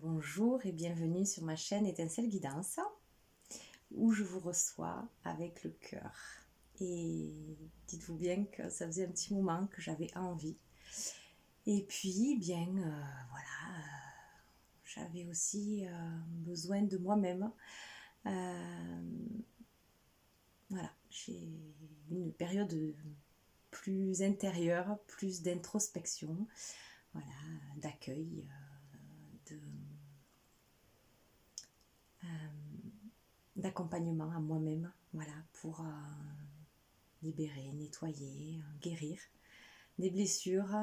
Bonjour et bienvenue sur ma chaîne Étincelle Guidance où je vous reçois avec le cœur. Et dites-vous bien que ça faisait un petit moment que j'avais envie. Et puis, j'avais aussi besoin de moi-même. J'ai une période plus intérieure, plus d'introspection, d'accueil, d'accompagnement à moi-même, pour libérer, nettoyer, guérir des blessures.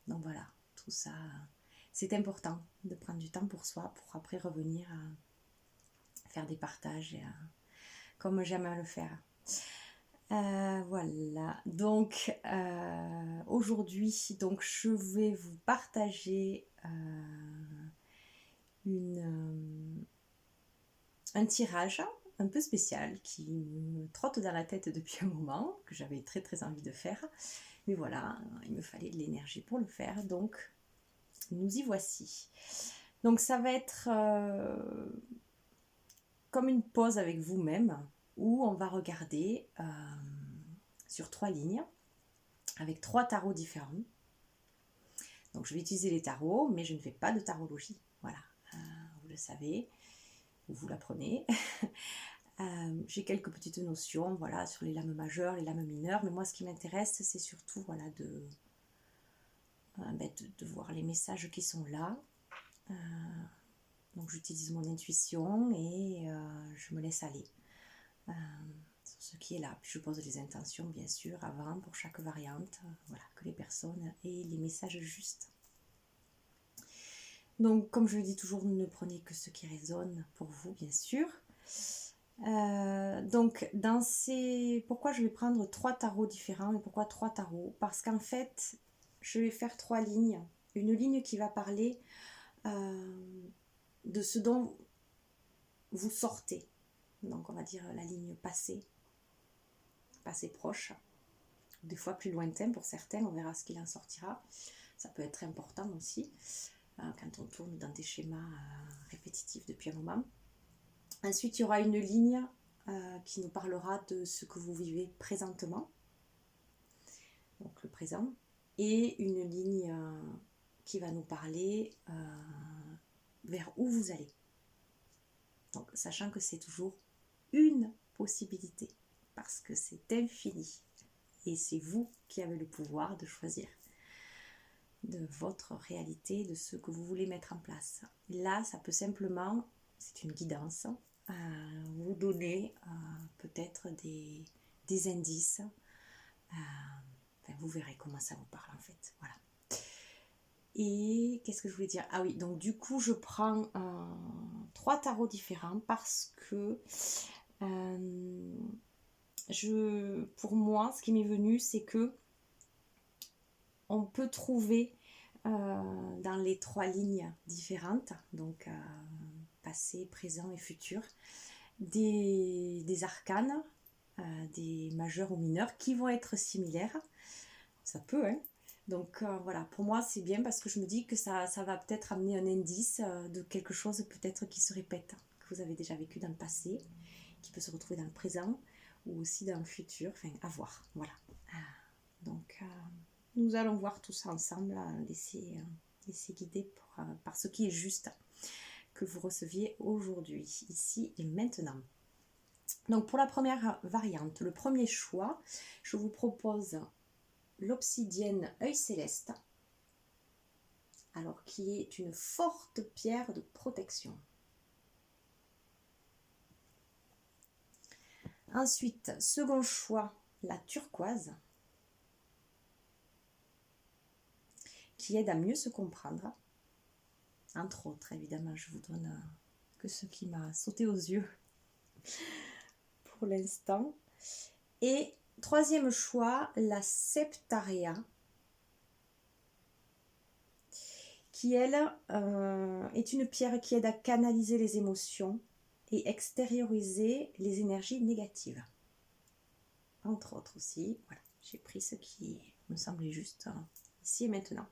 Donc voilà, tout ça, c'est important de prendre du temps pour soi, pour après revenir faire des partages comme j'aime le faire. Voilà, donc aujourd'hui, je vais vous partager un tirage un peu spécial qui me trotte dans la tête depuis un moment, que j'avais très très envie de faire. Mais voilà, il me fallait de l'énergie pour le faire, donc nous y voici. Donc ça va être comme une pause avec vous-même, où on va regarder sur 3 lignes, avec 3 tarots différents. Donc je vais utiliser les tarots, mais je ne fais pas de tarologie. Voilà, vous le savez, vous l'apprenez. J'ai quelques petites notions sur les lames majeures, les lames mineures, mais moi ce qui m'intéresse c'est surtout de voir les messages qui sont là. Donc j'utilise mon intuition et je me laisse aller sur ce qui est là. Puis je pose les intentions bien sûr avant pour chaque variante, que les personnes aient les messages justes. Donc comme je le dis toujours, ne prenez que ce qui résonne pour vous bien sûr. Pourquoi je vais prendre 3 tarots différents et pourquoi 3 tarots? Parce qu'en fait, je vais faire 3 lignes. Une ligne qui va parler de ce dont vous sortez. Donc on va dire la ligne passé proche, des fois plus lointain pour certains, on verra ce qu'il en sortira. Ça peut être important aussi quand on tourne dans des schémas répétitifs depuis un moment. Ensuite, il y aura une ligne qui nous parlera de ce que vous vivez présentement, donc le présent, et une ligne qui va nous parler vers où vous allez. Donc, sachant que c'est toujours une possibilité, parce que c'est infini, et c'est vous qui avez le pouvoir de choisir de votre réalité, de ce que vous voulez mettre en place. Là, ça peut simplement, c'est une guidance, vous donner peut-être des indices. Vous verrez comment ça vous parle en fait. Voilà. Et qu'est-ce que je voulais dire? Ah oui, donc du coup, je prends 3 tarots différents parce que pour moi, ce qui m'est venu, c'est que on peut trouver dans les 3 lignes différentes, donc passé, présent et futur, des arcanes, des majeurs ou mineurs qui vont être similaires. Ça peut, hein. Donc pour moi c'est bien parce que je me dis que ça va peut-être amener un indice de quelque chose peut-être qui se répète, que vous avez déjà vécu dans le passé, qui peut se retrouver dans le présent ou aussi dans le futur, à voir. Voilà. Nous allons voir tout ça ensemble, laisser guider par ce qui est juste que vous receviez aujourd'hui, ici et maintenant. Donc pour la première variante, le premier choix, je vous propose l'obsidienne œil céleste, alors qui est une forte pierre de protection. Ensuite, second choix, la turquoise, qui aide à mieux se comprendre. Entre autres, évidemment, je vous donne que ce qui m'a sauté aux yeux pour l'instant. Et troisième choix, la septaria, qui elle est une pierre qui aide à canaliser les émotions et extérioriser les énergies négatives. Entre autres aussi, voilà, j'ai pris ce qui me semblait juste ici et maintenant.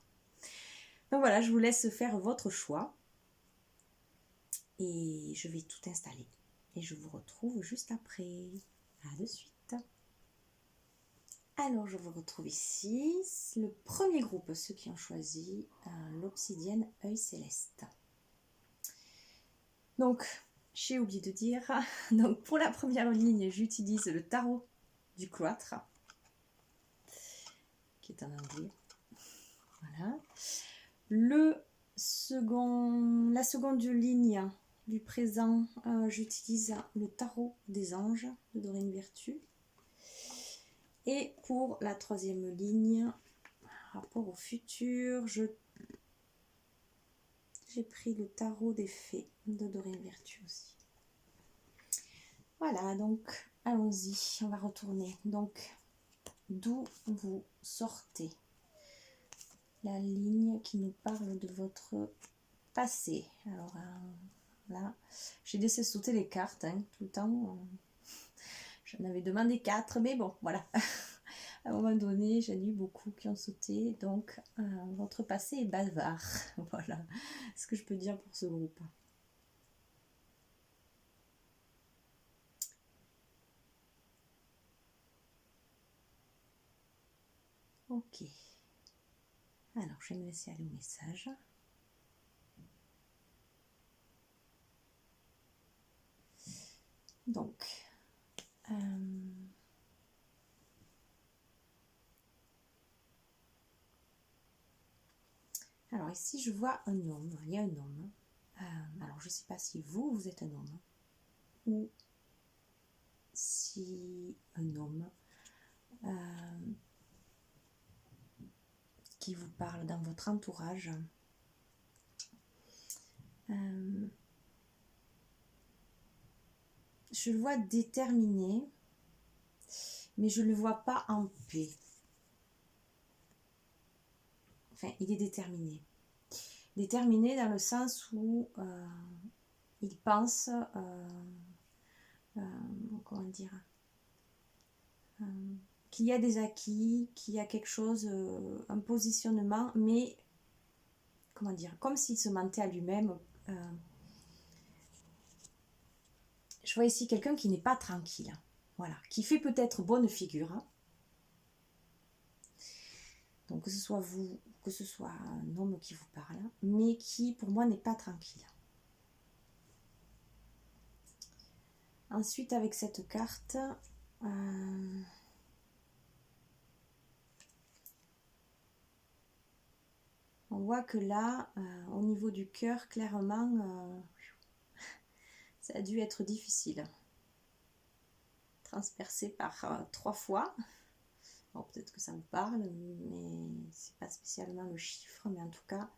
Donc voilà, je vous laisse faire votre choix. Et je vais tout installer. Et je vous retrouve juste après. À de suite. Alors, je vous retrouve ici. Le premier groupe, ceux qui ont choisi l'obsidienne œil céleste. Donc, j'ai oublié de dire, donc pour la première ligne, j'utilise le tarot du cloître, qui est en anglais. Voilà. La seconde ligne du présent, j'utilise le tarot des anges de Dorine Virtue. Et pour la troisième ligne, rapport au futur, j'ai pris le tarot des fées de Dorine Virtue aussi. Voilà, donc allons-y, on va retourner. Donc, d'où vous sortez? La ligne qui nous parle de votre passé. Alors là, j'ai laissé sauter les cartes tout le temps. J'en avais demandé 4, mais bon, voilà. À un moment donné, j'en ai eu beaucoup qui ont sauté. Donc, votre passé est bavard. Voilà ce que je peux dire pour ce groupe. Ok. Alors, je vais me laisser aller au message. Donc, alors ici, je vois un homme. Il y a un homme. Alors, je ne sais pas si vous êtes un homme ou si un homme qui vous parle dans votre entourage. Je le vois déterminé, mais je ne le vois pas en paix. Enfin, il est déterminé. Déterminé dans le sens où il pense, comment dire, qu'il y a des acquis, qu'il y a quelque chose, un positionnement, mais comment dire, comme s'il se mentait à lui-même. Je vois ici quelqu'un qui n'est pas tranquille, voilà, qui fait peut-être bonne figure. Donc que ce soit vous, que ce soit un homme qui vous parle, mais qui pour moi n'est pas tranquille. Ensuite, avec cette carte, on voit que là, au niveau du cœur, clairement, ça a dû être difficile. Transpercé par 3 fois. Bon, peut-être que ça me parle, mais c'est pas spécialement le chiffre, mais en tout cas,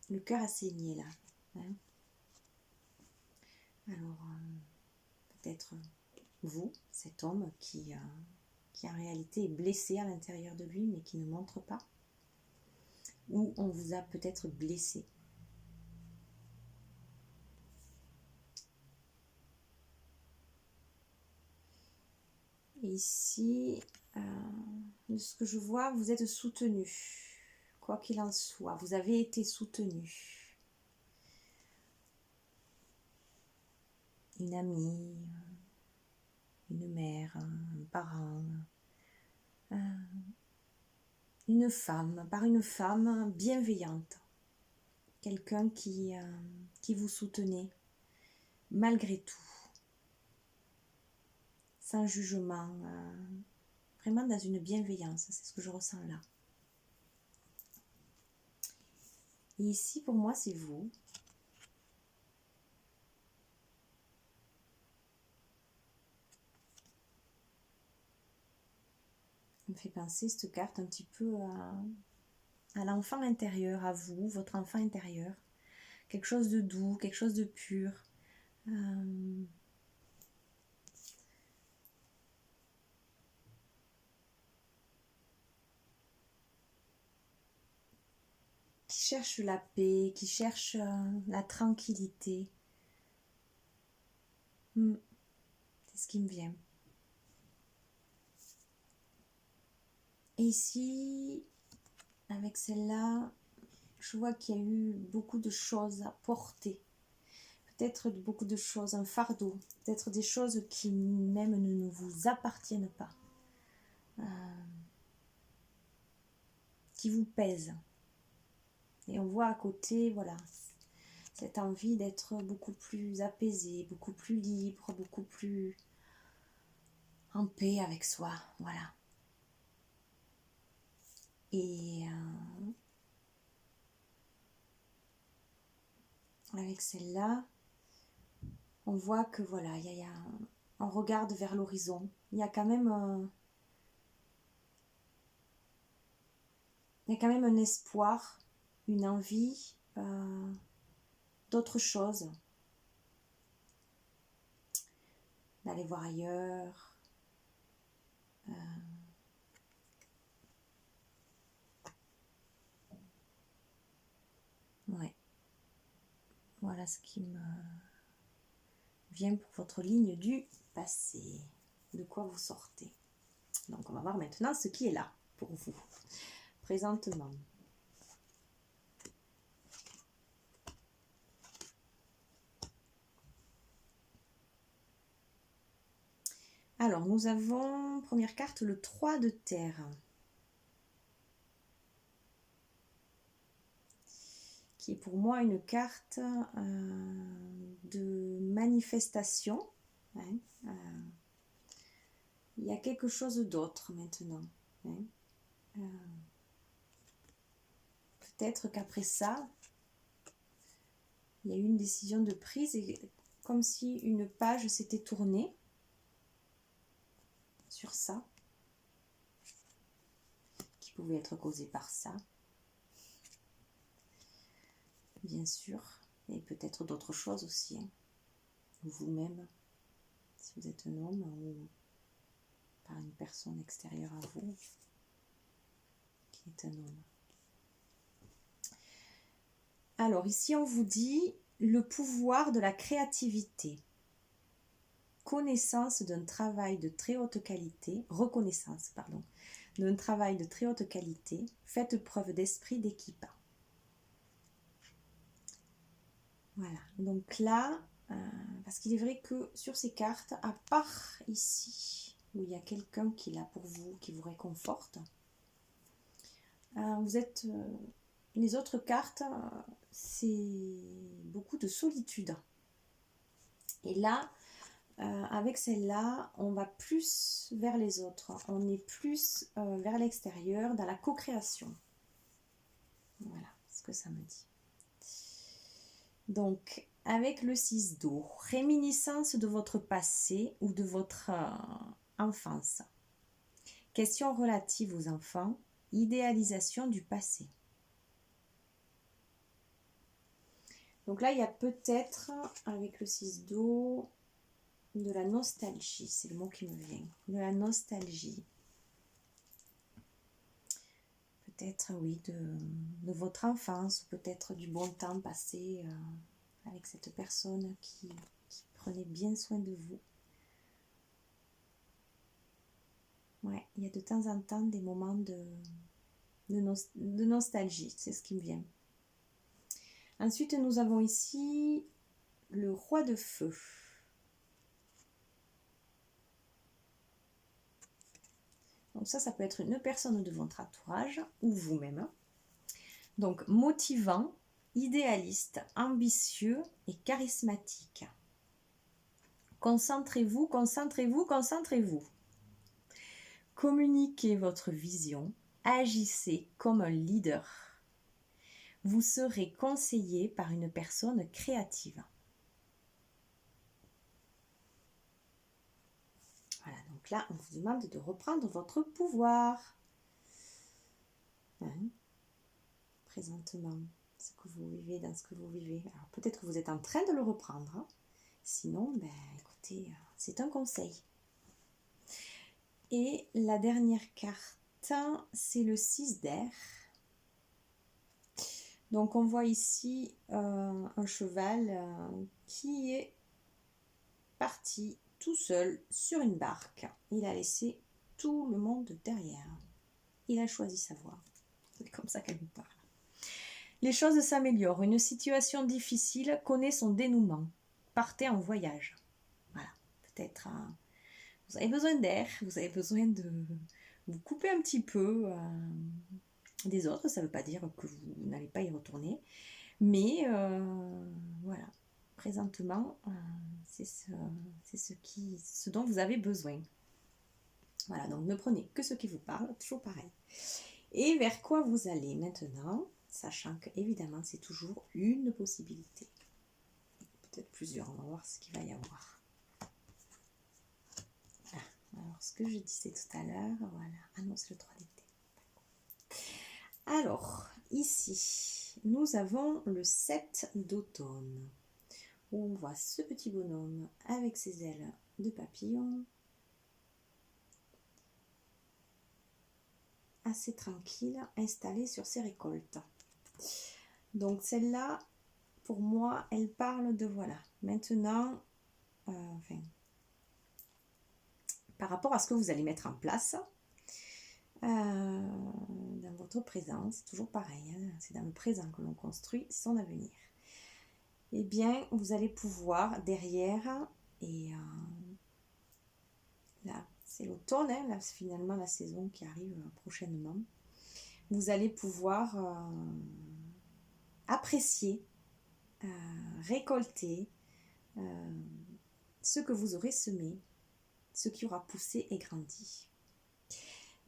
le cœur a saigné là. Hein. Alors, peut-être vous, cet homme qui en réalité est blessé à l'intérieur de lui, mais qui ne montre pas. Ou on vous a peut-être blessé. Et ici, de ce que je vois, vous êtes soutenu. Quoi qu'il en soit, vous avez été soutenu. Une amie, une mère, un parent, par une femme bienveillante. Quelqu'un qui vous soutenait, malgré tout. Sans jugement, vraiment dans une bienveillance, c'est ce que je ressens là. Et ici, pour moi, c'est vous. Ça me fait penser cette carte un petit peu à l'enfant intérieur, à vous, votre enfant intérieur. Quelque chose de doux, quelque chose de pur. Qui cherche la paix, qui cherche la tranquillité. C'est ce qui me vient. Et ici, avec celle-là, je vois qu'il y a eu beaucoup de choses à porter. Peut-être beaucoup de choses, un fardeau. Peut-être des choses qui même ne vous appartiennent pas. Qui vous pèsent. Et on voit à côté, voilà, cette envie d'être beaucoup plus apaisé, beaucoup plus libre, beaucoup plus en paix avec soi. Voilà. Et avec celle-là, on voit que voilà, on regarde vers l'horizon. Il y a quand même un espoir, une envie d'autre chose, d'aller voir ailleurs. Ouais. Voilà ce qui me vient pour votre ligne du passé. De quoi vous sortez. Donc on va voir maintenant ce qui est là pour vous, présentement. Alors, nous avons, première carte, le 3 de terre. Qui est pour moi une carte de manifestation. Hein, il y a quelque chose d'autre maintenant. Hein, peut-être qu'après ça, il y a eu une décision de prise, et comme si une page s'était tournée sur ça, qui pouvait être causé par ça, bien sûr, et peut-être d'autres choses aussi, hein. Vous-même, si vous êtes un homme, ou par une personne extérieure à vous, qui est un homme. Alors ici on vous dit le pouvoir de la créativité, connaissance d'un travail de très haute qualité, reconnaissance, pardon, d'un travail de très haute qualité, faites preuve d'esprit d'équipe. Voilà, donc là, parce qu'il est vrai que sur ces cartes, à part ici, où il y a quelqu'un qui est là pour vous, qui vous réconforte, vous êtes... les autres cartes, c'est beaucoup de solitude. Et là, avec celle-là, on va plus vers les autres. On est plus vers l'extérieur, dans la co-création. Voilà ce que ça me dit. Donc, avec le 6 d'eau, réminiscence de votre passé ou de votre enfance. Questions relatives aux enfants, idéalisation du passé. Donc là, il y a peut-être, avec le 6 d'eau, de la nostalgie, c'est le mot qui me vient. De la nostalgie. Peut-être, oui, de votre enfance, ou peut-être du bon temps passé avec cette personne qui prenait bien soin de vous. Ouais, il y a de temps en temps des moments de nostalgie, c'est ce qui me vient. Ensuite, nous avons ici le roi de feu. Donc ça peut être une personne de votre entourage ou vous-même. Donc motivant, idéaliste, ambitieux et charismatique. Concentrez-vous, concentrez-vous, concentrez-vous. Communiquez votre vision, agissez comme un leader. Vous serez conseillé par une personne créative. Voilà, donc là, on vous demande de reprendre votre pouvoir. Hein? Présentement, ce que vous vivez, dans ce que vous vivez. Alors peut-être que vous êtes en train de le reprendre. Hein? Sinon, écoutez, c'est un conseil. Et la dernière carte, c'est le 6 d'air. Donc on voit ici un cheval qui est parti tout seul sur une barque. Il a laissé tout le monde derrière. Il a choisi sa voie. C'est comme ça qu'elle vous parle. Les choses s'améliorent. Une situation difficile connaît son dénouement. Partez en voyage. Voilà. Peut-être vous avez besoin d'air, vous avez besoin de vous couper un petit peu des autres. Ça ne veut pas dire que vous n'allez pas y retourner. Mais voilà. Présentement, c'est ce dont vous avez besoin. Voilà, donc ne prenez que ce qui vous parle, toujours pareil. Et vers quoi vous allez maintenant, sachant que évidemment c'est toujours une possibilité. Peut-être plusieurs, on va voir ce qu'il va y avoir. Voilà, alors ce que je disais tout à l'heure, voilà. Ah non, c'est le 3 d'été. Alors, ici, nous avons le 7 d'automne. Où on voit ce petit bonhomme avec ses ailes de papillon, assez tranquille, installé sur ses récoltes. Donc celle-là, pour moi, elle parle de voilà. Maintenant, par rapport à ce que vous allez mettre en place dans votre présent, c'est toujours pareil, hein, c'est dans le présent que l'on construit son avenir. Eh bien, vous allez pouvoir derrière, et là, c'est l'automne, hein, là, c'est finalement la saison qui arrive prochainement, vous allez pouvoir apprécier, récolter ce que vous aurez semé, ce qui aura poussé et grandi.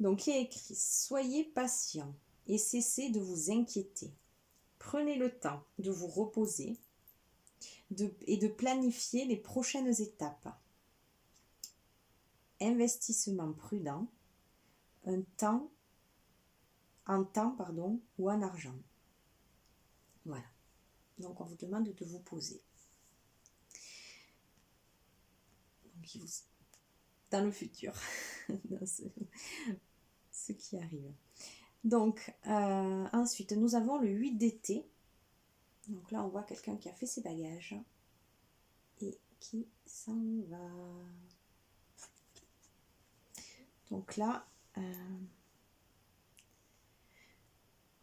Donc, il est écrit, soyez patient et cessez de vous inquiéter. Prenez le temps de vous reposer et de planifier les prochaines étapes. Investissement prudent, en temps ou en argent. Voilà. Donc, on vous demande de vous poser. Donc, dans le futur, dans ce qui arrive. Donc, ensuite, nous avons le 8 d'été. Donc là, on voit quelqu'un qui a fait ses bagages et qui s'en va. Donc là,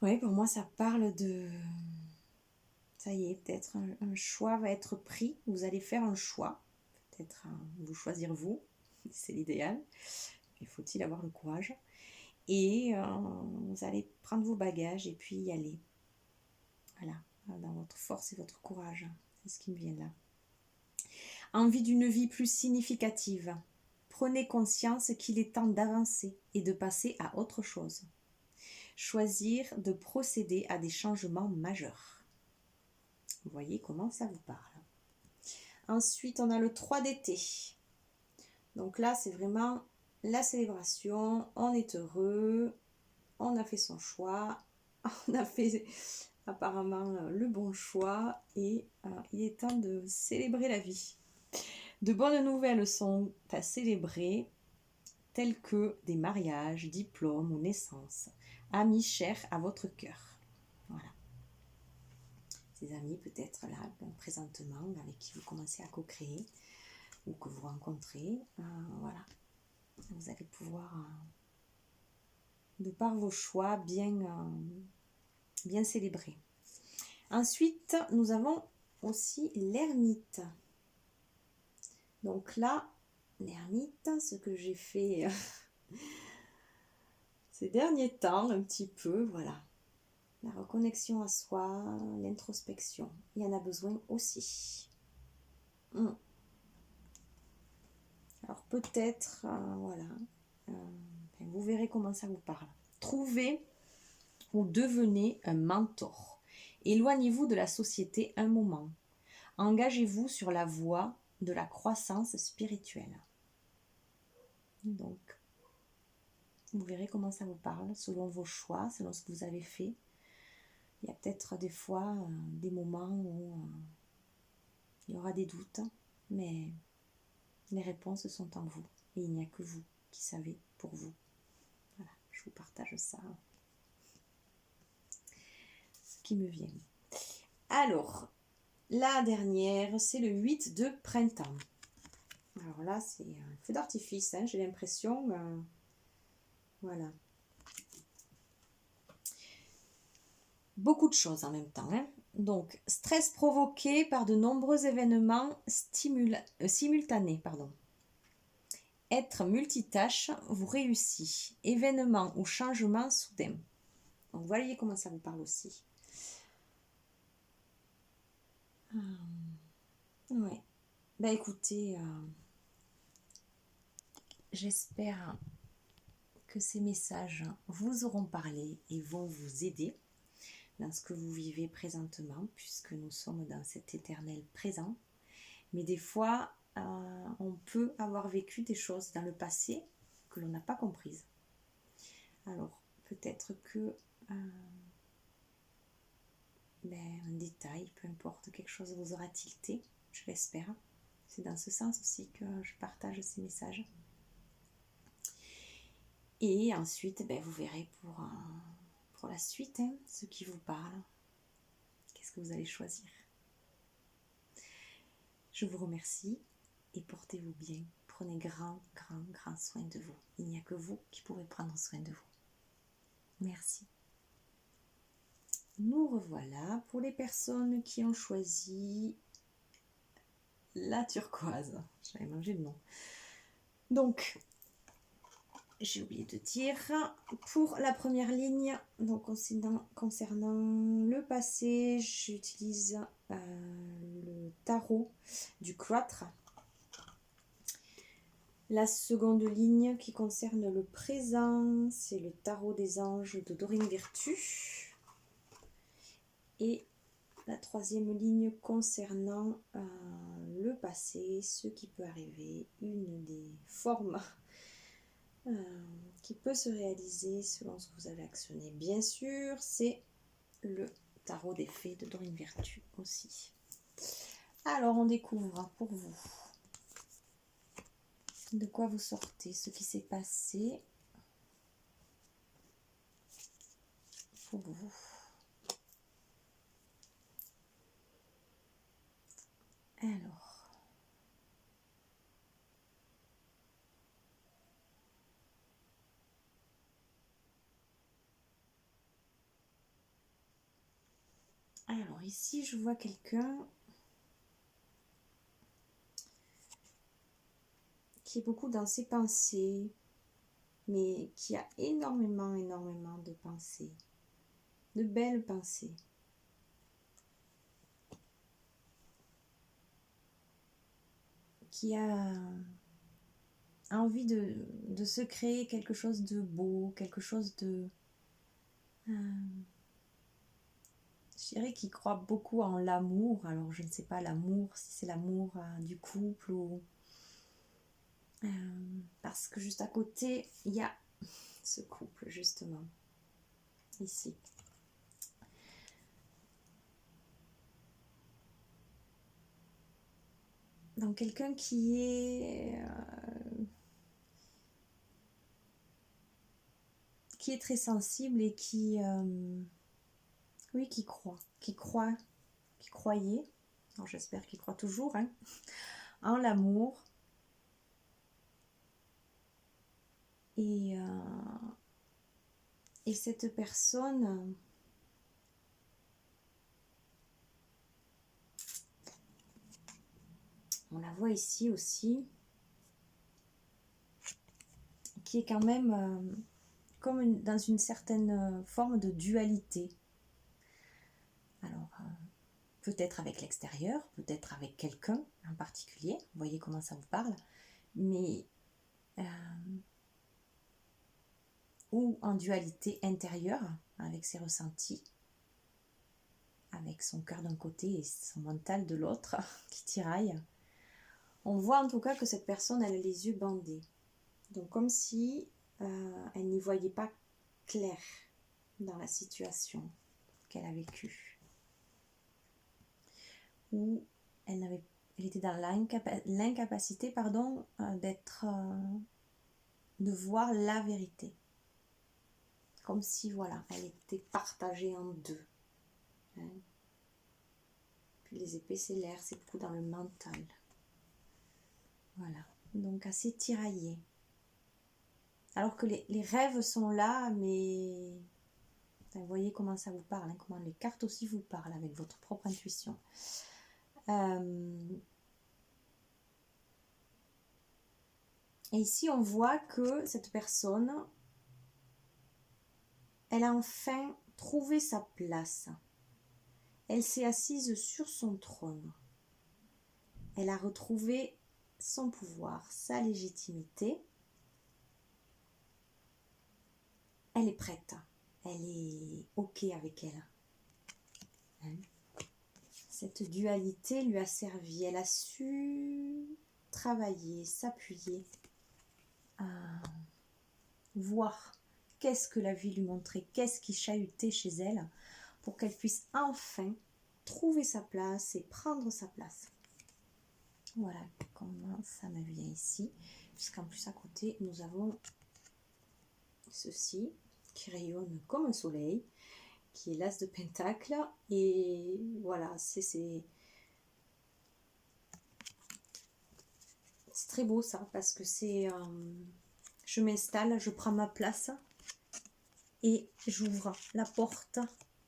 oui, pour moi, ça parle de... Ça y est, peut-être un choix va être pris. Vous allez faire un choix. Peut-être vous choisir vous. C'est l'idéal. Mais faut-il avoir le courage. Et vous allez prendre vos bagages et puis y aller. Voilà, dans votre force et votre courage. C'est ce qui me vient là. Envie d'une vie plus significative. Prenez conscience qu'il est temps d'avancer et de passer à autre chose. Choisir de procéder à des changements majeurs. Vous voyez comment ça vous parle. Ensuite, on a le 3 d'été. Donc là, c'est vraiment la célébration. On est heureux. On a fait son choix. On a fait apparemment le bon choix. Et il est temps de célébrer la vie. De bonnes nouvelles sont à célébrer, telles que des mariages, diplômes ou naissances, amis chers à votre cœur. Voilà. Ces amis peut-être là, présentement, avec qui vous commencez à co-créer ou que vous rencontrez. Voilà. Vous allez pouvoir, de par vos choix, bien célébrer. Ensuite, nous avons aussi l'ermite. Donc là, l'ermite, ce que j'ai fait ces derniers temps, un petit peu, voilà. La reconnexion à soi, l'introspection. Il y en a besoin aussi. Alors peut-être, voilà, vous verrez comment ça vous parle. Trouvez ou devenez un mentor. Éloignez-vous de la société un moment. Engagez-vous sur la voie de la croissance spirituelle. Donc, vous verrez comment ça vous parle, selon vos choix, selon ce que vous avez fait. Il y a peut-être des fois des moments où il y aura des doutes, mais les réponses sont en vous. Et il n'y a que vous qui savez pour vous. Voilà, je vous partage ça. Ce qui me vient. Alors, la dernière, c'est le 8 de printemps. Alors là, c'est un feu d'artifice, j'ai l'impression. Voilà. beaucoup de choses en même temps, hein. Donc, stress provoqué par de nombreux événements simultanés, pardon. Être multitâche vous réussit. Événements ou changements soudains. Donc, voyez comment ça vous parle aussi. Ouais. Bah écoutez, j'espère que ces messages vous auront parlé et vont vous aider dans ce que vous vivez présentement, puisque nous sommes dans cet éternel présent. Mais des fois, on peut avoir vécu des choses dans le passé que l'on n'a pas comprises. Alors, peut-être que un détail, peu importe, quelque chose vous aura tilté, je l'espère. C'est dans ce sens aussi que je partage ces messages. Et ensuite, vous verrez pour la suite, hein, ce qui vous parle. Qu'est-ce que vous allez choisir? Je vous remercie et portez-vous bien. Prenez grand soin de vous. Il n'y a que vous qui pourrez prendre soin de vous. Merci. Nous revoilà pour les personnes qui ont choisi la turquoise. J'avais mangé le nom. Donc, j'ai oublié de dire, pour la première ligne, donc concernant le passé, j'utilise le tarot du cloître. La seconde ligne qui concerne le présent, c'est le tarot des anges de Dorine Virtue. Et la troisième ligne concernant le passé, ce qui peut arriver, une des formes qui peut se réaliser selon ce que vous avez actionné. Bien sûr, c'est le tarot des fées de Dorine Virtue aussi. Alors, on découvre pour vous de quoi vous sortez, ce qui s'est passé pour vous. Alors ici, je vois quelqu'un qui est beaucoup dans ses pensées, mais qui a énormément de pensées, de belles pensées. Qui a envie de se créer quelque chose de beau, quelque chose de... je dirais qu'il croit beaucoup en l'amour. Alors je ne sais pas l'amour, si c'est l'amour du couple ou... parce que juste à côté, il y a ce couple justement, ici. Donc quelqu'un qui est très sensible et qui croyait, alors j'espère qu'il croit toujours, hein, en l'amour. Et cette personne on la voit ici aussi, qui est quand même comme dans une certaine forme de dualité. Alors, peut-être avec l'extérieur, peut-être avec quelqu'un en particulier, vous voyez comment ça vous parle, mais ou en dualité intérieure, avec ses ressentis, avec son cœur d'un côté et son mental de l'autre, qui tiraille. On voit en tout cas que cette personne, elle a les yeux bandés. Donc comme si elle n'y voyait pas clair dans la situation qu'elle a vécue. Ou elle était dans l'incapacité de voir la vérité. Comme si, voilà, elle était partagée en deux. Hein. Puis les épées, c'est l'air, c'est beaucoup dans le mental. Voilà, donc assez tiraillé. Alors que les rêves sont là, mais Vous voyez comment ça vous parle, hein, comment les cartes aussi vous parlent avec votre propre intuition. Et ici, on voit que cette personne, elle a enfin trouvé sa place. Elle s'est assise sur son trône. Elle a retrouvé son pouvoir, sa légitimité. Elle est prête. Elle est OK avec elle. Hein? Cette dualité lui a servi. Elle a su travailler, s'appuyer, voir qu'est-ce que la vie lui montrait, qu'est-ce qui chahutait chez elle pour qu'elle puisse enfin trouver sa place et prendre sa place. Voilà comment ça me vient ici, puisqu'en plus à côté nous avons ceci qui rayonne comme un soleil, qui est l'as de pentacle, et voilà, c'est très beau ça, parce que c'est je m'installe, je prends ma place et j'ouvre la porte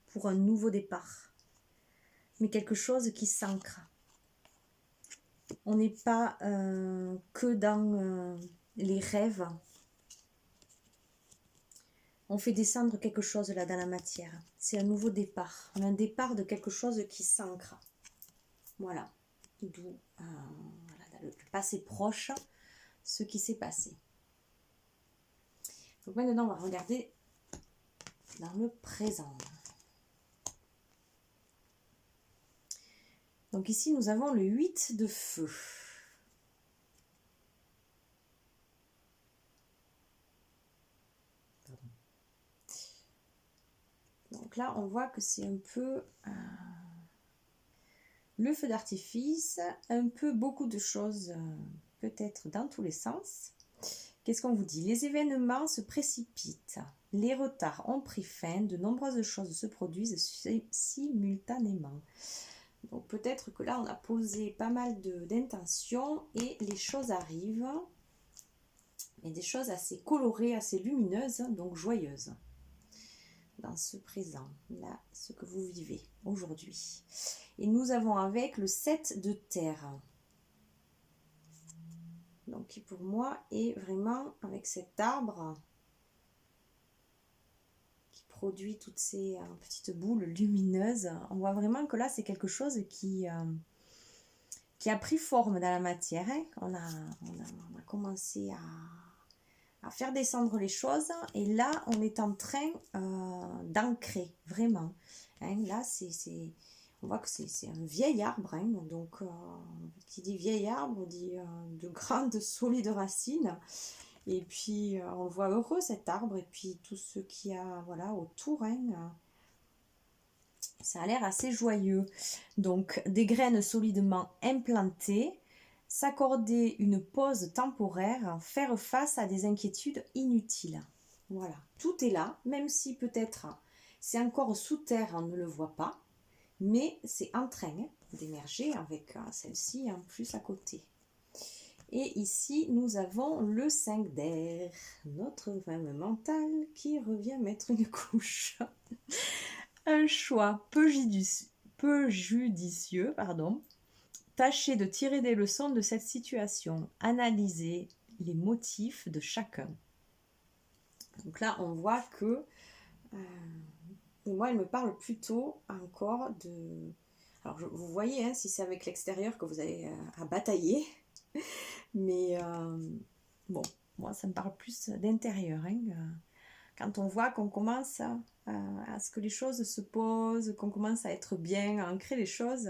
pour un nouveau départ, mais quelque chose qui s'ancre. On n'est pas que dans les rêves. On fait descendre quelque chose là dans la matière. C'est un nouveau départ. Un départ de quelque chose qui s'ancre. Voilà. D'où voilà, le passé proche, ce qui s'est passé. Donc maintenant, on va regarder dans le présent. Donc ici, nous avons le 8 de feu. Donc là, on voit que c'est un peu le feu d'artifice, un peu beaucoup de choses, peut-être dans tous les sens. Qu'est-ce qu'on vous dit? Les événements se précipitent, les retards ont pris fin, de nombreuses choses se produisent simultanément. Donc peut-être que là, on a posé pas mal d'intentions et les choses arrivent, mais des choses assez colorées, assez lumineuses, donc joyeuses. Dans ce présent, là, ce que vous vivez aujourd'hui. Et nous avons avec le 7 de terre. Donc qui pour moi est vraiment avec cet arbre qui produit toutes ces petites boules lumineuses. On voit vraiment que là c'est quelque chose qui a pris forme dans la matière. Hein. On a commencé à faire descendre les choses et là on est en train d'ancrer vraiment. Hein. Là on voit que c'est un vieil arbre, hein, donc qui dit vieil arbre dit de grandes solides racines, et puis on le voit heureux cet arbre, et puis tout ce qu'il y a voilà, autour, hein, ça a l'air assez joyeux. Donc des graines solidement implantées, s'accorder une pause temporaire, faire face à des inquiétudes inutiles. Voilà, tout est là, même si peut-être c'est encore sous terre, on ne le voit pas. Mais c'est en train d'émerger avec celle-ci en plus à côté. Et ici, nous avons le 5 d'air, notre femme mentale qui revient mettre une couche. Un choix peu judicieux, Tâchez de tirer des leçons de cette situation. Analysez les motifs de chacun. Donc là, on voit que... Et moi, elle me parle plutôt encore de... Alors, vous voyez, hein, si c'est avec l'extérieur que vous avez à batailler. Mais bon, moi, ça me parle plus d'intérieur. Hein, quand on voit qu'on commence à ce que les choses se posent, qu'on commence à être bien, à ancrer les choses,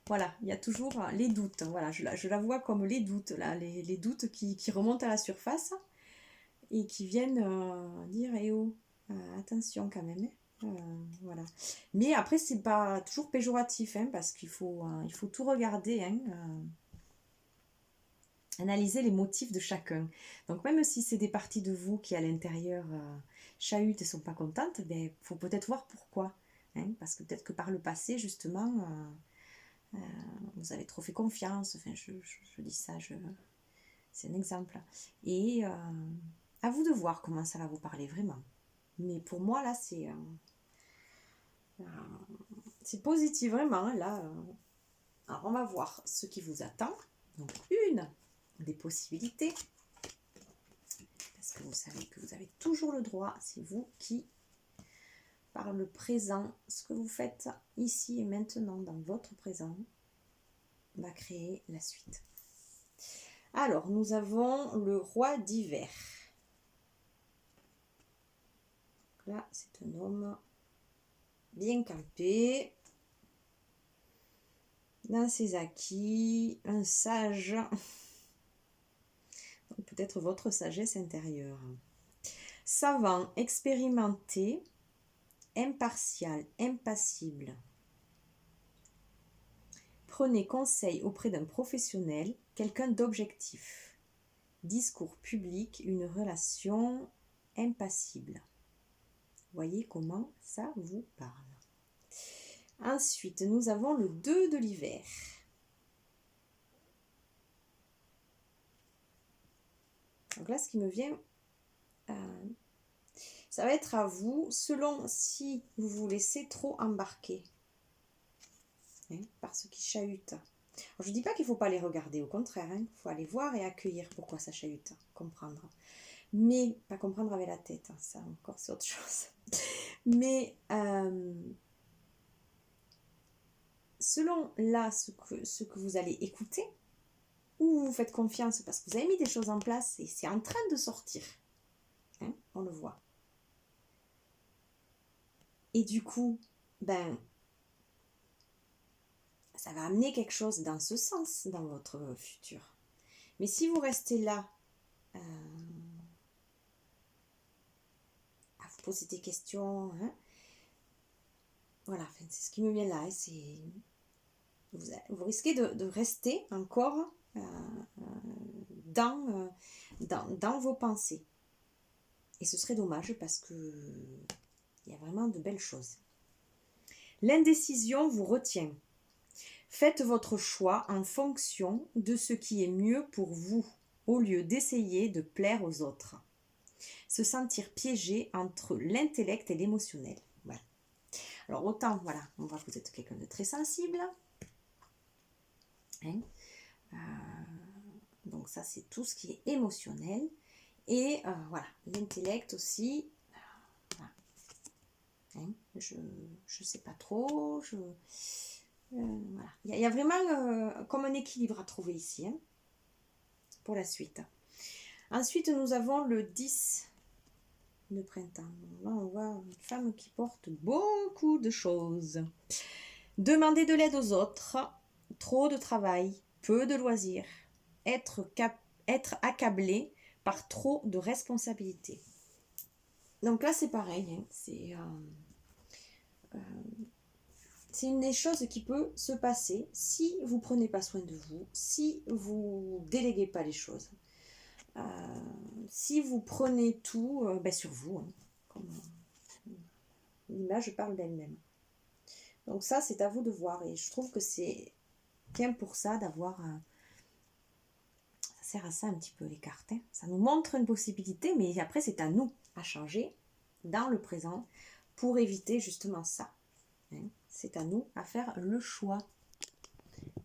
voilà, il y a toujours les doutes. Voilà, je la vois comme les doutes, là, les doutes qui remontent à la surface et qui viennent dire, eh oh, attention quand même, hein. Voilà. Mais après c'est pas toujours péjoratif, hein, parce qu'il faut tout regarder, hein, analyser les motifs de chacun. Donc même si c'est des parties de vous qui à l'intérieur chahutent et sont pas contentes, ben faut peut-être voir pourquoi, hein, parce que peut-être que par le passé justement vous avez trop fait confiance, enfin je dis ça, c'est un exemple, et à vous de voir comment ça va vous parler vraiment. Mais pour moi là c'est C'est positif, vraiment, hein, là. Alors, on va voir ce qui vous attend. Donc, une des possibilités, parce que vous savez que vous avez toujours le droit, c'est vous qui, par le présent, ce que vous faites ici et maintenant, dans votre présent, va créer la suite. Alors, nous avons le roi d'hiver. Là, c'est un homme bien campé, dans ses acquis, un sage, peut-être votre sagesse intérieure. Savant, expérimenté, impartial, impassible. Prenez conseil auprès d'un professionnel, quelqu'un d'objectif. Discours public, une relation impassible. Voyez comment ça vous parle. Ensuite, nous avons le 2 de l'hiver. Donc là, ce qui me vient, ça va être à vous, selon si vous vous laissez trop embarquer par ce qui chahute. Alors, je ne dis pas qu'il ne faut pas les regarder, au contraire, il faut aller voir et accueillir pourquoi ça chahute, comprendre. Mais, pas comprendre avec la tête, ça encore c'est autre chose. Mais, selon là ce que vous allez écouter, ou vous faites confiance parce que vous avez mis des choses en place et c'est en train de sortir, on le voit. Et du coup, ça va amener quelque chose dans ce sens dans votre futur. Mais si vous restez là à vous poser des questions, voilà, c'est ce qui me vient là. Vous risquez de rester encore dans vos pensées. Et ce serait dommage parce que il y a vraiment de belles choses. L'indécision vous retient. Faites votre choix en fonction de ce qui est mieux pour vous, au lieu d'essayer de plaire aux autres. Se sentir piégé entre l'intellect et l'émotionnel. Voilà. Alors autant, voilà, on voit que vous êtes quelqu'un de très sensible. Donc ça, c'est tout ce qui est émotionnel. Et voilà, l'intellect aussi. Je ne sais pas trop. Voilà. Il y a vraiment comme un équilibre à trouver ici, pour la suite. Ensuite, nous avons le 10 de printemps. Là, on voit une femme qui porte beaucoup de choses. Demander de l'aide aux autres, trop de travail, peu de loisirs, être accablé par trop de responsabilités. Donc là, c'est pareil, c'est une des choses qui peut se passer si vous ne prenez pas soin de vous, si vous ne déléguez pas les choses, si vous prenez tout sur vous, comme l'image parle d'elle-même. Donc ça, c'est à vous de voir, et je trouve que c'est bien pour ça d'avoir... ça sert à ça un petit peu les cartes, ça nous montre une possibilité, mais après c'est à nous à changer dans le présent pour éviter justement ça. C'est à nous à faire le choix.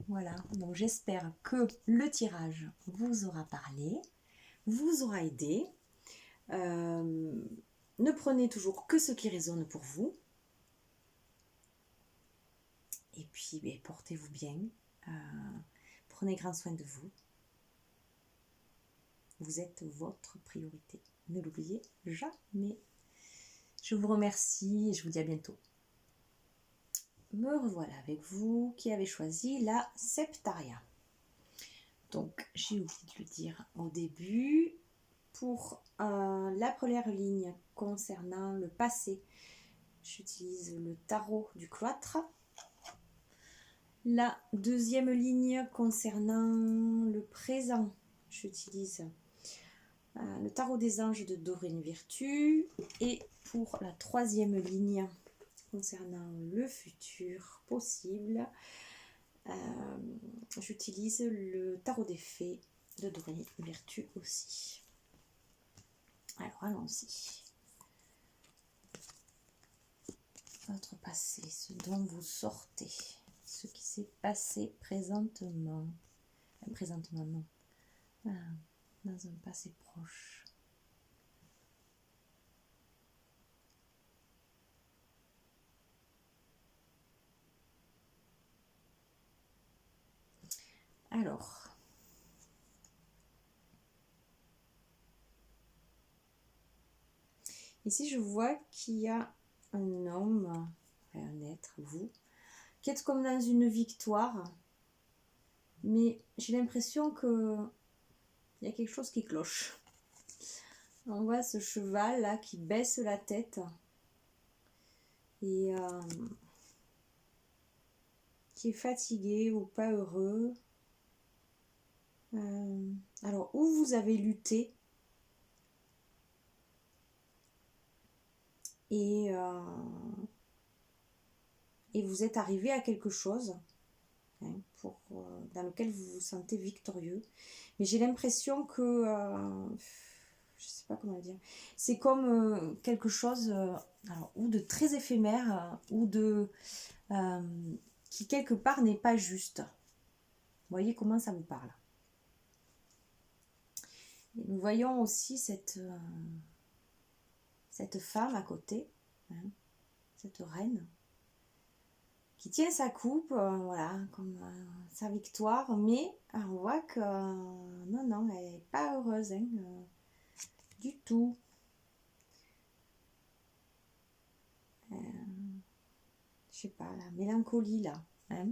Voilà, donc j'espère que le tirage vous aura parlé, vous aura aidé. Ne prenez toujours que ce qui résonne pour vous. Et puis, portez-vous bien. Prenez grand soin de vous. Vous êtes votre priorité. Ne l'oubliez jamais. Je vous remercie et je vous dis à bientôt. Me revoilà avec vous qui avez choisi la Septaria. Donc, j'ai oublié de le dire au début. Pour la première ligne concernant le passé, j'utilise le tarot du cloître. La deuxième ligne concernant le présent, j'utilise le tarot des anges de Dorine Virtue. Et pour la troisième ligne concernant le futur possible, j'utilise le tarot des fées de Dorine Virtue aussi. Alors allons-y. votre passé, ce dont vous sortez, ce qui s'est passé présentement. Présentement, non. Dans un passé proche. Alors, ici je vois qu'il y a un homme, un être, vous, qui êtes comme dans une victoire, mais j'ai l'impression que il y a quelque chose qui cloche. On voit ce cheval là qui baisse la tête et qui est fatigué ou pas heureux. Alors, où vous avez lutté et vous êtes arrivé à quelque chose, hein, dans lequel vous vous sentez victorieux. Mais j'ai l'impression que, je sais pas comment dire, c'est comme quelque chose alors, ou de très éphémère ou de qui quelque part n'est pas juste. Vous voyez comment ça vous parle. Et nous voyons aussi cette femme à côté, hein, cette reine, qui tient sa coupe, voilà, comme sa victoire, mais on voit que non, elle n'est pas heureuse, hein, du tout. Je sais pas, la mélancolie là, hein.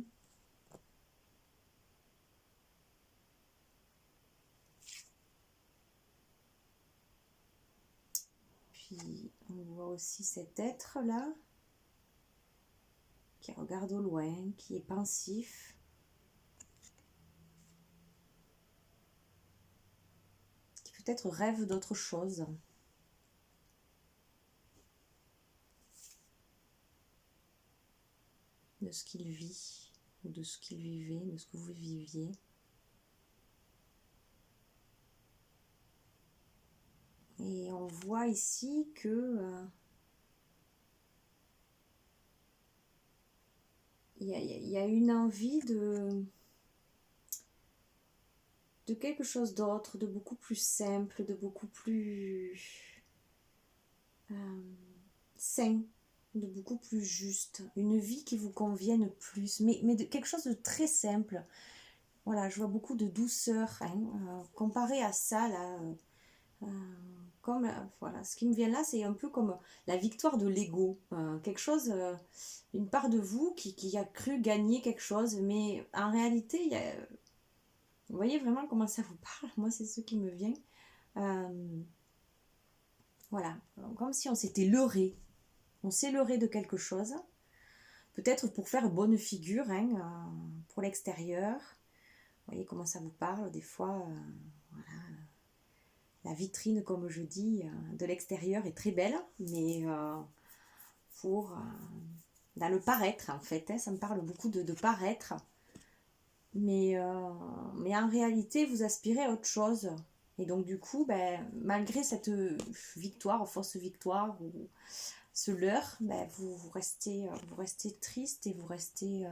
Puis on voit aussi cet être là qui regarde au loin, qui est pensif. Qui peut-être rêve d'autre chose. De ce qu'il vit, ou de ce qu'il vivait, de ce que vous viviez. Et on voit ici que il y a une envie de quelque chose d'autre, de beaucoup plus simple, de beaucoup plus sain, de beaucoup plus juste, une vie qui vous convienne plus, mais de quelque chose de très simple. Voilà, je vois beaucoup de douceur, hein, comparé à ça, là, comme, voilà, ce qui me vient là, c'est un peu comme la victoire de l'ego, quelque chose, une part de vous qui a cru gagner quelque chose, mais en réalité, il y a, vous voyez vraiment comment ça vous parle, moi c'est ce qui me vient. Voilà, comme si on s'était leurré, on s'est leurré de quelque chose, peut-être pour faire bonne figure, hein, pour l'extérieur. Vous voyez comment ça vous parle, des fois, voilà, la vitrine, comme je dis, de l'extérieur est très belle, mais pour dans le paraître, en fait, hein, ça me parle beaucoup de paraître, mais en réalité, vous aspirez à autre chose. Et donc, du coup, malgré cette victoire, fausse victoire, ou ce leurre, vous restez triste et vous restez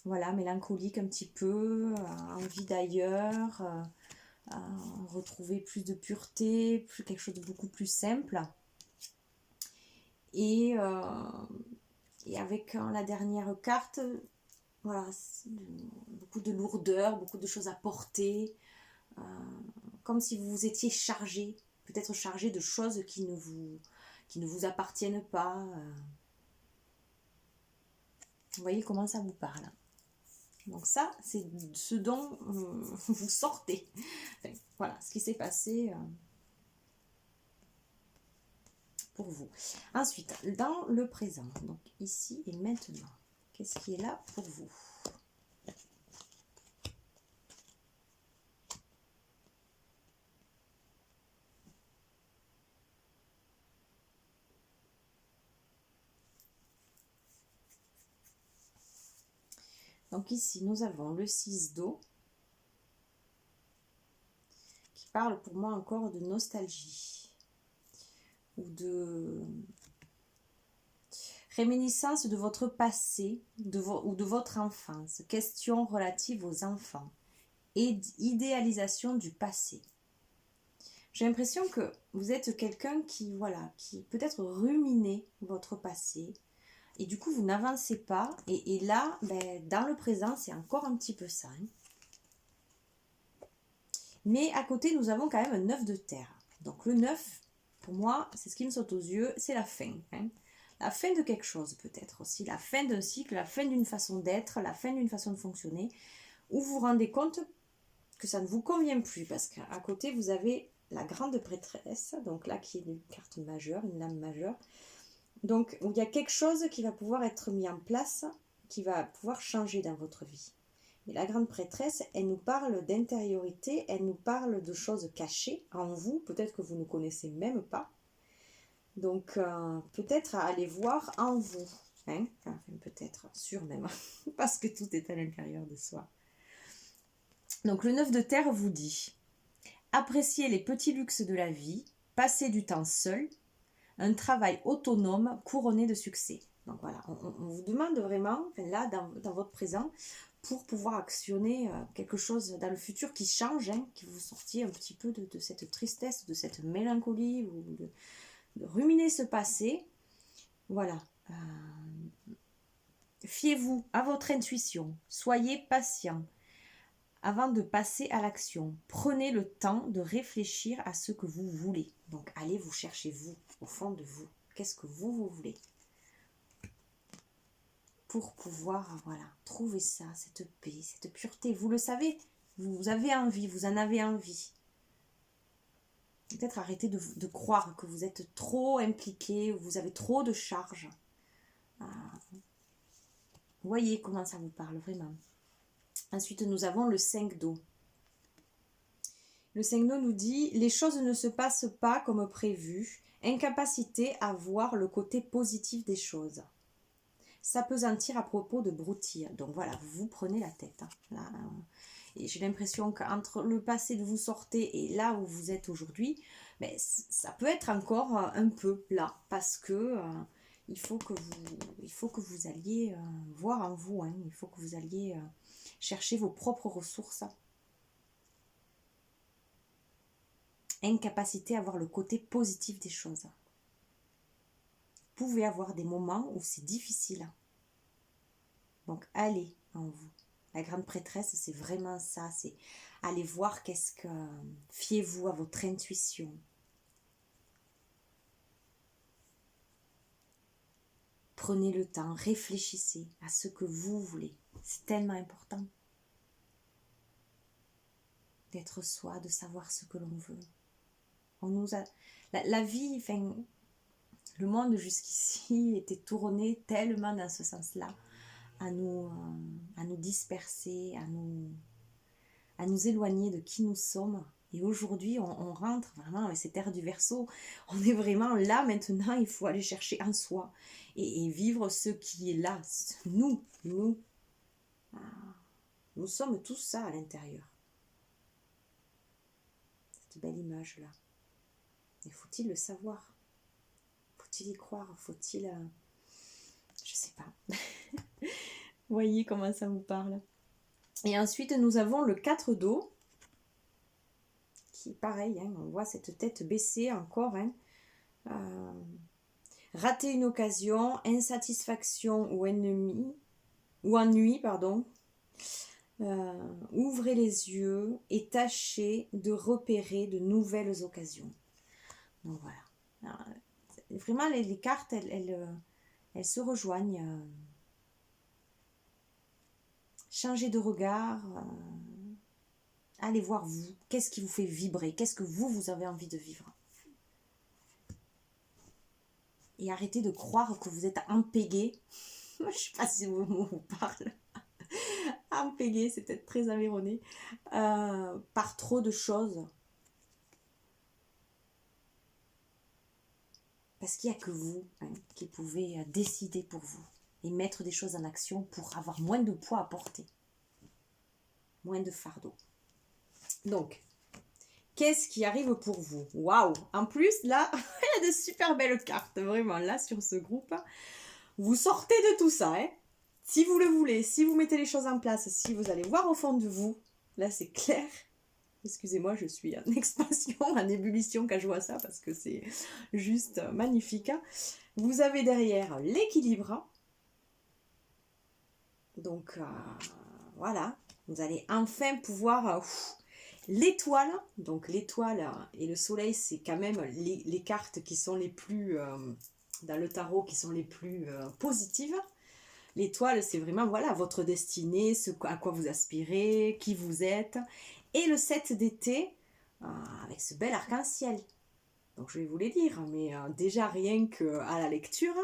voilà, mélancolique un petit peu, envie d'ailleurs, retrouver plus de pureté, plus quelque chose de beaucoup plus simple. Et avec la dernière carte, voilà, beaucoup de lourdeur, beaucoup de choses à porter, comme si vous vous étiez chargé, peut-être chargé de choses qui ne vous appartiennent pas. Vous voyez comment ça vous parle. Donc ça, c'est ce dont vous sortez. Enfin, voilà, ce qui s'est passé pour vous. Ensuite, dans le présent, donc ici et maintenant, qu'est-ce qui est là pour vous ? Donc ici, nous avons le 6 d'eau, qui parle pour moi encore de nostalgie, ou de... Réminiscence de votre passé ou de votre enfance. Questions relatives aux enfants. Et idéalisation du passé. J'ai l'impression que vous êtes quelqu'un qui, voilà, qui peut-être ruminez votre passé. Et du coup, vous n'avancez pas. Et là, ben, dans le présent, c'est encore un petit peu ça. Hein. Mais à côté, nous avons quand même un 9 de terre. Donc le 9, pour moi, c'est ce qui me saute aux yeux, c'est la fin. Hein. La fin de quelque chose peut-être aussi. La fin d'un cycle, la fin d'une façon d'être, la fin d'une façon de fonctionner. Où vous vous rendez compte que ça ne vous convient plus. Parce qu'à côté, vous avez la grande prêtresse. Donc là, qui est une carte majeure, une lame majeure. Donc, il y a quelque chose qui va pouvoir être mis en place, qui va pouvoir changer dans votre vie. Mais la grande prêtresse, elle nous parle d'intériorité, elle nous parle de choses cachées en vous, peut-être que vous ne connaissez même pas. Donc, peut-être à aller voir en vous. Hein, enfin, peut-être, sûr même, parce que tout est à l'intérieur de soi. Donc, le 9 de terre vous dit « Appréciez les petits luxes de la vie, passez du temps seul, un travail autonome couronné de succès. » Donc voilà, on vous demande vraiment, là, dans votre présent, pour pouvoir actionner quelque chose dans le futur qui change, hein, qui vous sortiez un petit peu de cette tristesse, de cette mélancolie, ou de ruminer ce passé. Voilà. Fiez-vous à votre intuition, soyez patient avant de passer à l'action. Prenez le temps de réfléchir à ce que vous voulez. Donc allez vous chercher vous, au fond de vous. Qu'est-ce que vous voulez ? Pour pouvoir, voilà, trouver ça, cette paix, cette pureté. Vous le savez, vous avez envie, vous en avez envie. Peut-être arrêter de croire que vous êtes trop impliqué, ou vous avez trop de charges. Voyez comment ça vous parle, vraiment. Ensuite, nous avons le 5 d'eau. Le 5 d'eau nous dit « Les choses ne se passent pas comme prévu, incapacité à voir le côté positif des choses. » S'apesantir à propos de broutilles. Donc voilà, vous prenez la tête. Hein. Là, et j'ai l'impression qu'entre le passé de vous sortez et là où vous êtes aujourd'hui, ben, ça peut être encore un peu là. Parce que il faut que vous alliez voir en vous. Hein. Il faut que vous alliez chercher vos propres ressources. Incapacité à voir le côté positif des choses. Vous pouvez avoir des moments où c'est difficile. Donc allez en vous. La grande prêtresse, c'est vraiment ça. C'est aller voir qu'est-ce que... Fiez-vous à votre intuition. Prenez le temps, réfléchissez à ce que vous voulez. C'est tellement important. D'être soi, de savoir ce que l'on veut. On nous a... la vie, enfin, le monde jusqu'ici était tourné tellement dans ce sens-là, à nous disperser, à nous éloigner de qui nous sommes. Et aujourd'hui, on rentre vraiment avec cette ère du Verseau. On est vraiment là maintenant, il faut aller chercher en soi et vivre ce qui est là. Nous sommes tous ça à l'intérieur. Cette belle image-là. Et faut-il le savoir ? Faut-il y croire ? Faut-il... Je sais pas. Voyez comment ça vous parle. Et ensuite, nous avons le 4 d'eau. Qui, pareil, hein, on voit cette tête baissée encore. Hein. Rater une occasion, insatisfaction ou ennui, pardon. Ouvrez les yeux et tâchez de repérer de nouvelles occasions. Donc voilà. Alors, vraiment, les cartes, elles se rejoignent. Changez de regard. Allez voir vous. Qu'est-ce qui vous fait vibrer? Qu'est-ce que vous avez envie de vivre? Et arrêtez de croire que vous êtes empégué. Je ne sais pas si vos mots vous parlent. Empégué, c'est peut-être très avéronné. Par trop de choses. Parce qu'il n'y a que vous qui pouvez décider pour vous. Et mettre des choses en action pour avoir moins de poids à porter. Moins de fardeau. Donc, qu'est-ce qui arrive pour vous? Waouh! En plus, là, il y a de super belles cartes, vraiment, là, sur ce groupe. vous sortez de tout ça, hein. Si vous le voulez, si vous mettez les choses en place, si vous allez voir au fond de vous, là c'est clair. Excusez-moi, je suis en expansion, en ébullition quand je vois ça, parce que c'est juste magnifique, hein. Vous avez derrière l'équilibre. Donc voilà, vous allez enfin pouvoir... l'étoile, donc l'étoile et le soleil, c'est quand même les cartes qui sont les plus... dans le tarot, qui sont les plus positives. L'étoile, c'est vraiment voilà, votre destinée, ce à quoi vous aspirez, qui vous êtes. Et le 7 d'été, avec ce bel arc-en-ciel. Donc je vais vous les dire, mais déjà rien qu'à la lecture,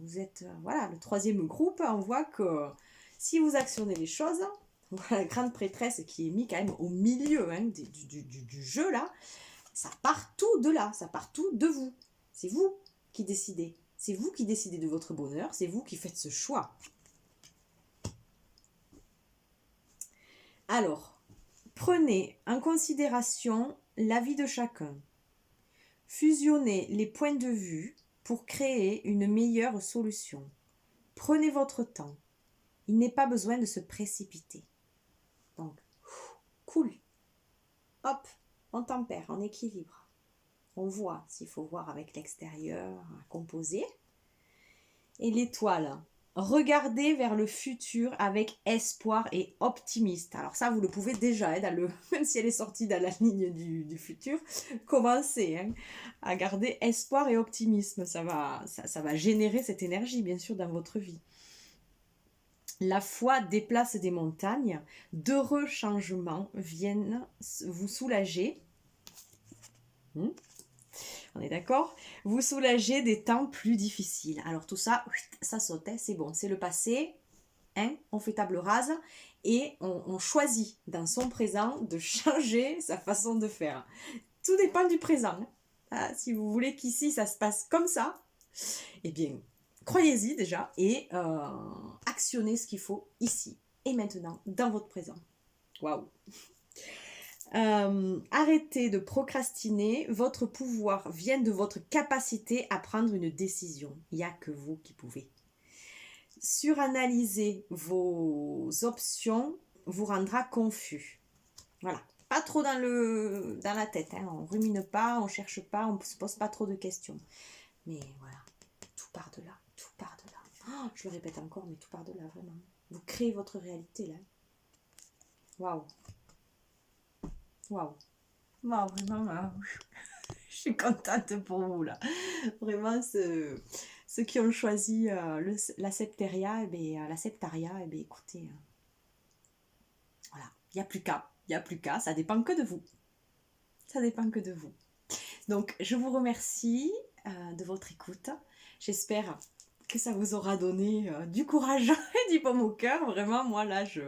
vous êtes, voilà, le troisième groupe, on voit que si vous actionnez les choses, la grande prêtresse qui est mise quand même au milieu, hein, du jeu là, ça part tout de là, ça part tout de vous. C'est vous qui décidez. C'est vous qui décidez de votre bonheur, c'est vous qui faites ce choix. Alors, prenez en considération l'avis de chacun. Fusionnez les points de vue pour créer une meilleure solution. Prenez votre temps. Il n'est pas besoin de se précipiter. Donc, cool. Hop, on tempère, on équilibre. On voit s'il faut voir avec l'extérieur, composer. Et l'étoile, regardez vers le futur avec espoir et optimiste. Alors ça, vous le pouvez déjà, hein, même si elle est sortie dans la ligne du futur, commencez, hein, à garder espoir et optimisme. Ça va générer cette énergie, bien sûr, dans votre vie. La foi déplace des montagnes, d'heureux changements viennent vous soulager. On est d'accord? Vous soulager des temps plus difficiles. Alors tout ça, ça saute, hein, c'est bon, c'est le passé. Hein, on fait table rase et on choisit dans son présent de changer sa façon de faire. Tout dépend du présent. Ah, si vous voulez qu'ici ça se passe comme ça, eh bien, croyez-y déjà et actionnez ce qu'il faut ici et maintenant dans votre présent. Waouh! Arrêtez de procrastiner, votre pouvoir vient de votre capacité à prendre une décision. Il n'y a que vous qui pouvez. Suranalyser vos options vous rendra confus. Voilà, pas trop dans la tête, hein. On rumine pas, on cherche pas, on ne se pose pas trop de questions. Mais voilà, tout part de là, tout part de là. Oh, je le répète encore, mais tout part de là, vraiment. Vous créez votre réalité là. Waouh! Waouh! Waouh, vraiment, je suis contente pour vous là. Vraiment, ceux qui ont choisi la septaria, la septaria, écoutez, voilà, il n'y a plus qu'à, ça dépend que de vous. Ça dépend que de vous. Donc, je vous remercie de votre écoute. J'espère que ça vous aura donné du courage et du baume au cœur. Vraiment, moi là, je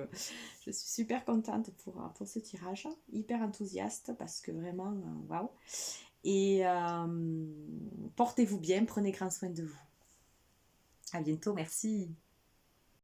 suis super contente pour ce tirage. Hyper enthousiaste parce que vraiment, waouh. Et portez-vous bien, prenez grand soin de vous. À bientôt, merci.